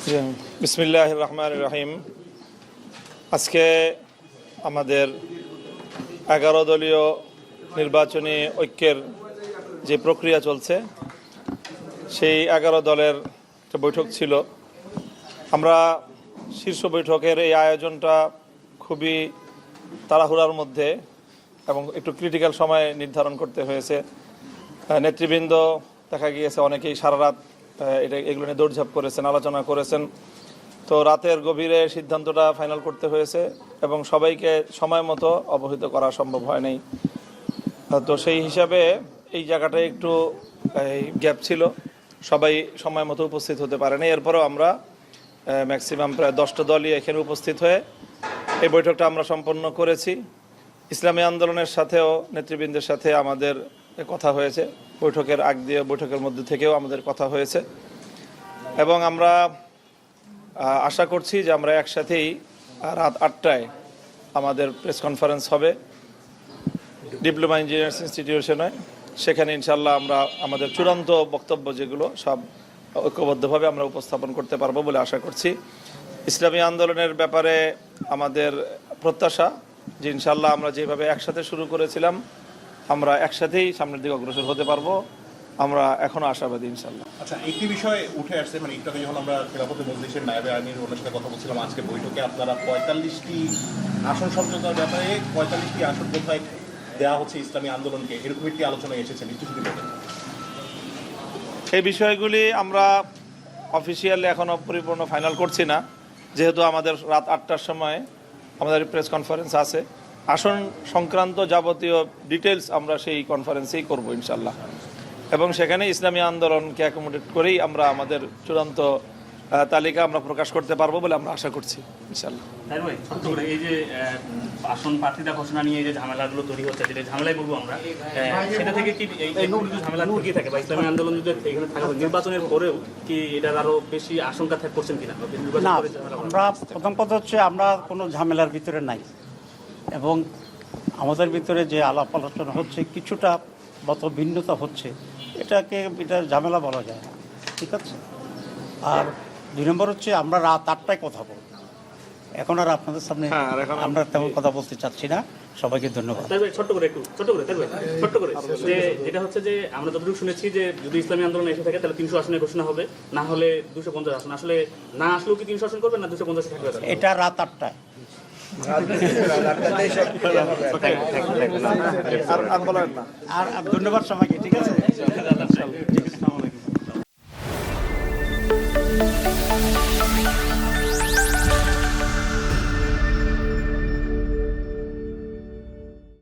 বিসমিল্লাহির রহমানির রহিম। আজকে আমাদের 11 দলীয় নির্বাচনী ঐক্যের যে প্রক্রিয়া চলছে, সেই 11 দলের একটা বৈঠক ছিল। আমরা শীর্ষ বৈঠকের এই আয়োজনটা খুবই তাড়াহুড়ার মধ্যে এবং একটু ক্রিটিক্যাল সময় নির্ধারণ করতে হয়েছে। নেতৃবৃন্দ দেখা গিয়েছে অনেকেই সারা রাত এগুলো নিয়ে দৌড়ঝাঁপ করেছেন, আলোচনা করেছেন। তো রাতের গভীরে সিদ্ধান্তটা ফাইনাল করতে হয়েছে এবং সবাইকে সময় মতো অবহিত করা সম্ভব হয় নাই। তো সেই হিসাবে এই জায়গাটায় একটু গ্যাপ ছিল, সবাই সময় মতো উপস্থিত হতে পারেনি। এরপরেও আমরা ম্যাক্সিমাম প্রায় 10টা দলই এখানে উপস্থিত হয়ে এই বৈঠকটা আমরা সম্পন্ন করেছি। ইসলামী আন্দোলনের সাথেও নেতৃবৃন্দের সাথে আমাদের কথা হয়েছে, বৈঠকের আগ দিয়ে বৈঠকের মধ্যে থেকেও আমাদের কথা হয়েছে এবং আমরা আশা করছি যে আমরা একসাথেই রাত 8টায় আমাদের প্রেস কনফারেন্স হবে ডিপ্লোমা ইঞ্জিনিয়ার্স ইনস্টিটিউশনে। সেখানে ইনশাল্লাহ আমরা আমাদের চূড়ান্ত বক্তব্য যেগুলো সব ঐক্যবদ্ধভাবে আমরা উপস্থাপন করতে পারবো বলে আশা করছি। ইসলামী আন্দোলনের ব্যাপারে আমাদের প্রত্যাশা যে ইনশাল্লাহ আমরা যেভাবে একসাথে শুরু করেছিলাম আমরা একসাথেই সামনের দিকে অগ্রসর হতে পারবো, আমরা এখনো আশাবাদী ইনশাল্লাহ। আচ্ছা, একটি বিষয় উঠে আসছে, মানে একটু আগে যখন আমরা খেলাফতে মজলিসের নায়েবে আমির ওনার সাথে কথা বলছিলাম, আজকে বৈঠকে আপনারা 45টি আসন সমঝোতার ব্যাপারে 45টি আসন কোথায় দেওয়া হচ্ছে ইসলামী আন্দোলনকে, এরকম একটি আলোচনায় এসেছেন, একটু যদি বলেন। এই বিষয়গুলি আমরা অফিসিয়ালি এখনও পরিপূর্ণ ফাইনাল করছি না, যেহেতু আমাদের রাত 8টার সময় আমাদের প্রেস কনফারেন্স আছে। আসন সংক্রান্ত যাবতীয় ডিটেলস আমরা সেই কনফারেন্সেই করব ইনশাল্লাহ এবং সেখানে ইসলামী আন্দোলনকে অ্যাকোমোডেট করেই আমরা আমাদের চূড়ান্ত তালিকা আমরা প্রকাশ করতে পারবো বলে আমরা আশা করছি ইনশাল্লাহ। এই যে আসন প্রার্থীতা ঘোষণা নিয়ে যে ঝামেলাগুলো তৈরি হচ্ছে, যেটা ঝামেলায় বলবো আমরা, সেটা থেকে কি ঝামেলা লুকিয়ে থাকে বা ইসলামী আন্দোলন যদি এখানে থাকা নির্বাচনের পরেও কি এটার আরো বেশি আশঙ্কা করছেন কিনা? না, আমরা প্রথম কথা হচ্ছে আমরা কোনো ঝামেলার ভিতরে নাই এবং আমাদের ভিতরে যে আলাপ আলোচনা হচ্ছে কিছুটা মত ভিন্নতা হচ্ছে, এটা ঝামেলা বলা যায় না, ঠিক আছে। আর 2 নম্বর হচ্ছে আমরা রাত 8টায় কথা বলব, এখন আর আপনাদের সামনে আমরা তেমন কথা বলতে চাচ্ছি না। সবাইকে ধন্যবাদ। ছোট্ট করে যে যেটা হচ্ছে যে আমরা যতটুকু শুনেছি যে যদি ইসলামী আন্দোলন এসে থাকে তাহলে 300 আসনের ঘোষণা হবে, না হলে 250 আসন। আসলে না আসলেও কি 300 আসন করবেন না 250 থাকবে? এটা রাত 8টায়। আর ধন্যবাদ সবাইকে, ঠিক আছে।